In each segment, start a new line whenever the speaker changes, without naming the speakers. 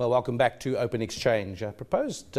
Well, welcome back to Open Exchange. A proposed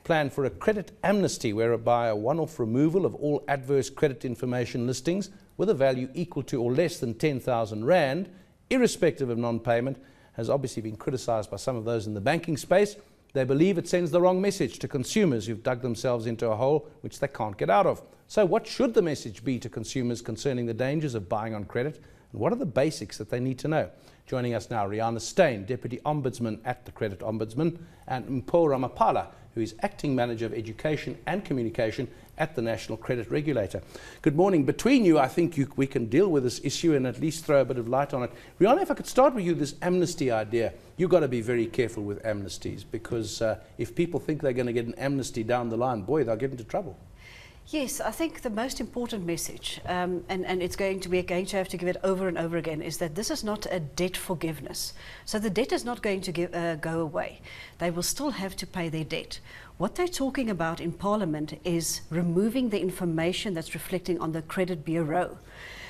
plan for a credit amnesty whereby a one-off removal of all adverse credit information listings with a value equal to or less than 10,000 Rand, irrespective of non-payment, has obviously been criticised by some of those in the banking space. They believe it sends the wrong message to consumers who've dug themselves into a hole which they can't get out of. So what should the message be to consumers concerning the dangers of buying on credit? And what are the basics that they need to know? Joining us now, Rihanna Steyn, Deputy Ombudsman at the Credit Ombudsman, and Mpho Ramapala, who is Acting Manager of Education and Communication at the National Credit Regulator. Good morning. Between you, I think we can deal with this issue and at least throw a bit of light on it. Rihanna, if I could start with you, this amnesty idea. You've got to be very careful with amnesties because if people think they're going to get an amnesty down the line, boy, they'll get into trouble.
Yes, I think the most we're going to have to give it over and over again, is that this is not a debt forgiveness. So the debt is not going to go away. They will still have to pay their debt. What they're talking about in Parliament is removing the information that's reflecting on the credit bureau.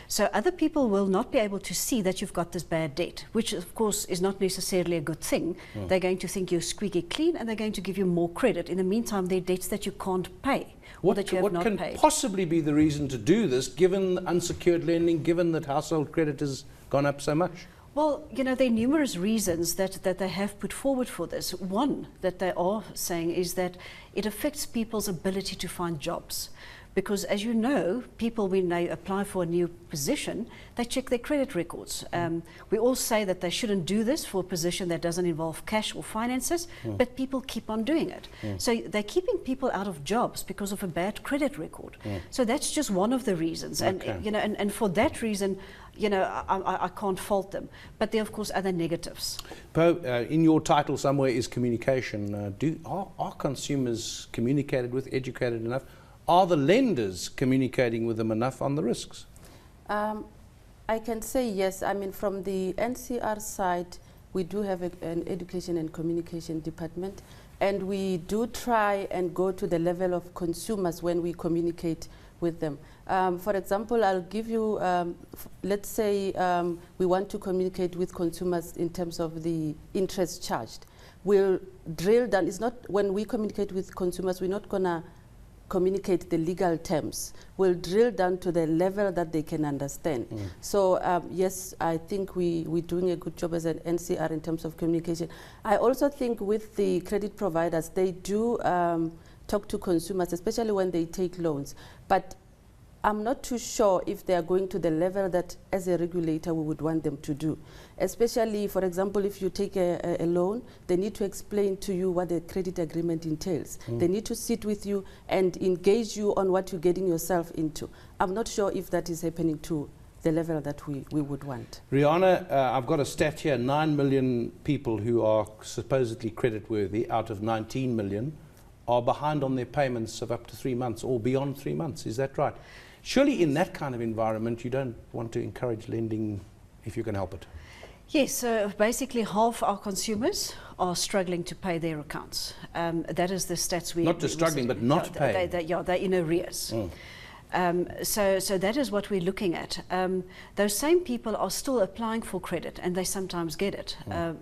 So other people will not be able to see that you've got this bad debt, which of course is not necessarily a good thing. They're going to think you're squeaky clean and they're going to give you more credit. In the meantime, there are debts that you can't pay.
What can possibly be the reason to do this, given unsecured lending, given that household credit has gone up so much?
Well, you know, there are numerous reasons that they have put forward for this. One that they are saying is that it affects people's ability to find jobs. Because as you know, people, when they apply for a new position, they check their credit records. We all say that they shouldn't do this for a position that doesn't involve cash or finances, but people keep on doing it. So they're keeping people out of jobs because of a bad credit record. So that's just one of the reasons. And, you know, and for that reason, you know, I can't fault them. But there are, of course, other negatives.
Mpho, in your title somewhere is communication. Are consumers communicated with, educated enough? Are the lenders communicating with them enough on the risks?
I can say yes. I mean, from the NCR side, we do have an education and communication department, and we do try and go to the level of consumers when we communicate with them. For example, I'll give you, let's say we want to communicate with consumers in terms of the interest charged. We'll drill down. It's not, when we communicate with consumers, we're not gonna communicate the legal terms. We'll drill down to the level that they can understand. So yes, I think we're doing a good job as an NCR in terms of communication. I also think with the credit providers, they do talk to consumers, especially when they take loans. But I'm not too sure if they are going to the level that as a regulator we would want them to do. Especially, for example, if you take a loan, they need to explain to you what the credit agreement entails. They need to sit with you and engage you on what you're getting yourself into. I'm not sure if that is happening to the level that we would want.
Rihanna, I've got a stat here, 9 million people who are supposedly credit-worthy out of 19 million are behind on their payments of up to 3 months or beyond 3 months. Is that right? Surely in that kind of environment, you don't want to encourage lending if you can help it.
Yes, so basically half our consumers are struggling to pay their accounts. That is the stats we...
Not just struggling, but not paying.
They're in arrears. So that is what we're looking at. Those same people are still applying for credit, and they sometimes get it.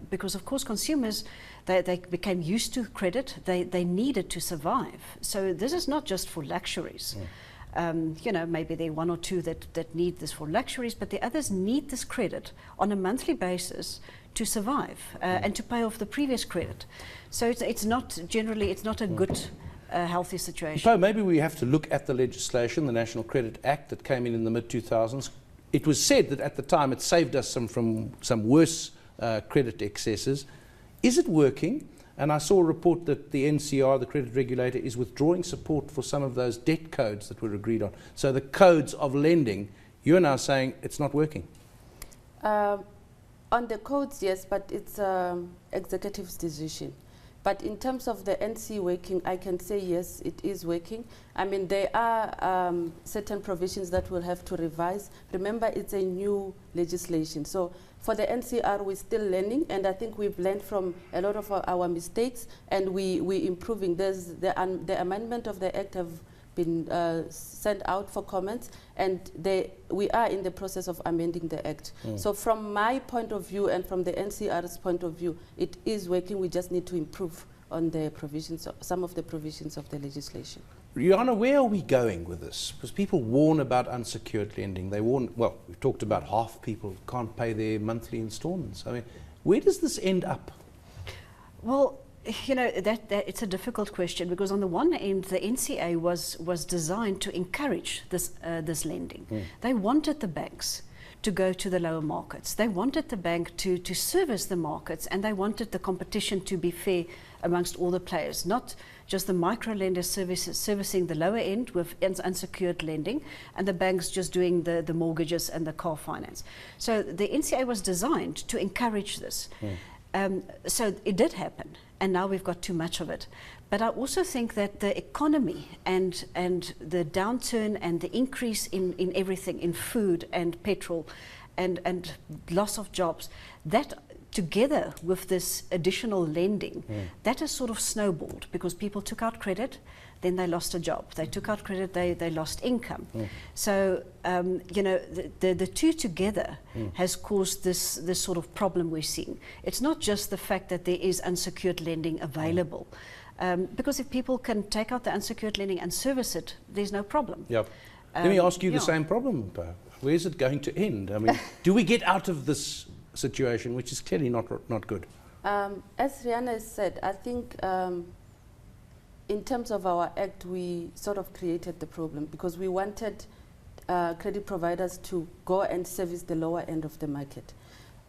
Because, of course, consumers, they became used to credit. They need it to survive. So this is not just for luxuries. You know, maybe there are one or two that need this for luxuries, but the others need this credit on a monthly basis to survive and to pay off the previous credit. So it's not generally, it's not a good, healthy situation.
So maybe we have to look at the legislation, the National Credit Act that came in the mid-2000s. It was said that at the time it saved us from some worse credit excesses. Is it working? And I saw a report that the NCR, the credit regulator, is withdrawing support for some of those debt codes that were agreed on. So the codes of lending, you're now saying it's not working.
On the codes, yes, but it's executive's decision. But in terms of the NC working, I can say yes, it is working. I mean, there are certain provisions that we'll have to revise. Remember, it's a new legislation. So for the NCR, we're still learning, and I think we've learned from a lot of our mistakes, and we're improving. There's the amendment of the Act have been sent out for comments, and we are in the process of amending the Act. So from my point of view and from the NCR's point of view, it is working. We just need to improve on the provisions, some of the provisions of the legislation.
Rihanna, where are we going with this? Because people warn about unsecured lending. They warn, well, we've talked about half people can't pay their monthly installments. I mean, where does this end up?
Well, you know, that it's a difficult question, because on the one end, the NCA was designed to encourage this lending. They wanted the banks to go to the lower markets. They wanted the bank to service the markets, and they wanted the competition to be fair amongst all the players, not just the micro lenders servicing the lower end with unsecured lending, and the banks just doing the mortgages and the car finance. So the NCA was designed to encourage this. So it did happen, and now we've got too much of it. But I also think that the economy and the downturn and the increase in everything, in food and petrol and loss of jobs, that together with this additional lending, that has sort of snowballed, because people took out credit, then they lost a job. They took out credit, they lost income. So, you know, the two together has caused this sort of problem we're seeing. It's not just the fact that there is unsecured lending available, because if people can take out the unsecured lending and service it, there's no problem.
Let me ask you the same problem. Where's it going to end? I mean, do we get out of this situation, which is clearly not good?
As Rihanna has said, I think in terms of our act, we sort of created the problem, because we wanted credit providers to go and service the lower end of the market.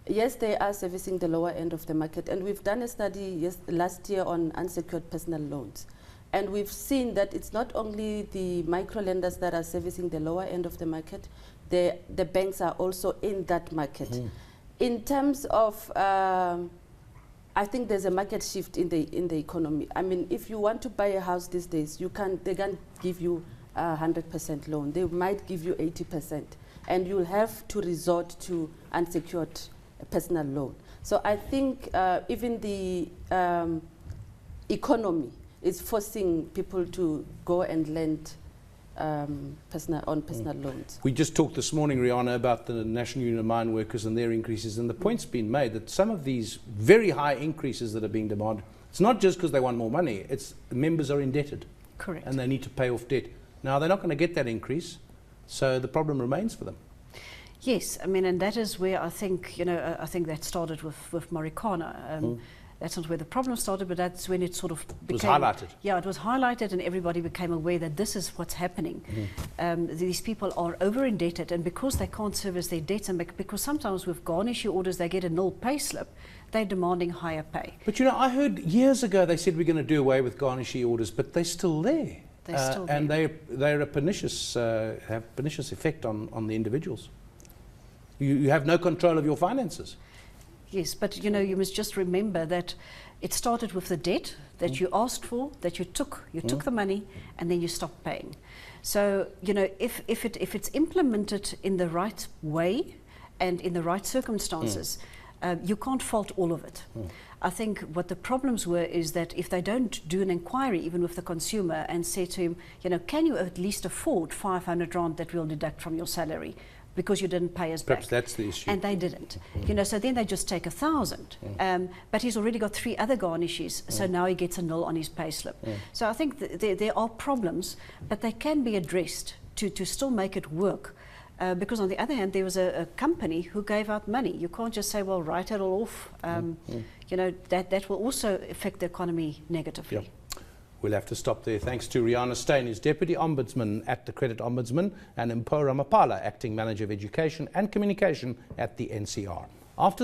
Yes, they are servicing the lower end of the market, and we've done a study last year on unsecured personal loans. And we've seen that it's not only the micro lenders that are servicing the lower end of the market, the banks are also in that market. In terms of, I think there's a market shift in the economy. I mean, if you want to buy a house these days, they can't give you a 100% loan. They might give you 80%, and you'll have to resort to unsecured personal loan. So I think even the economy is forcing people to go and lend personal loans.
We just talked this morning, Rihanna, about the National Union of Mine Workers and their increases, and the point's been made that some of these very high increases that are being demanded, it's not just because they want more money, it's members are indebted.
Correct.
And they need to pay off debt. Now, they're not going to get that increase, so the problem remains for them.
Yes, I mean, and that is where I think, you know, I think that started with Marikana. That's not where the problem started, but that's when it sort of became...
It was highlighted.
Yeah, it was highlighted, and everybody became aware that this is what's happening. These people are over-indebted, and because they can't service their debts, and because sometimes with garnish orders they get a nil pay slip, they're demanding higher pay.
But, you know, I heard years ago they said we're going to do away with garnishee orders, but they're still there.
They're still there.
And they're a pernicious, have pernicious effect on the individuals. You have no control of your finances.
Yes, but you know, you must just remember that it started with the debt that you asked for, that you took the money, and then you stopped paying. So, you know, if it's implemented in the right way and in the right circumstances, you can't fault all of it. I think what the problems were is that if they don't do an inquiry even with the consumer and say to him, you know, can you at least afford 500 rand that we'll deduct from your salary because you didn't pay us back?
Perhaps that's the issue.
And they didn't. You know, so then they just take 1,000. But he's already got 3 other garnishes, so now he gets a nil on his payslip. So I think there are problems, but they can be addressed to still make it work. Because on the other hand, there was a company who gave out money. You can't just say, well, write it all off. You know, that will also affect the economy negatively.
Yep. We'll have to stop there. Thanks to Rihanna Steyn, who's Deputy Ombudsman at the Credit Ombudsman, and Mpho Ramapala, Acting Manager of Education and Communication at the NCR. After the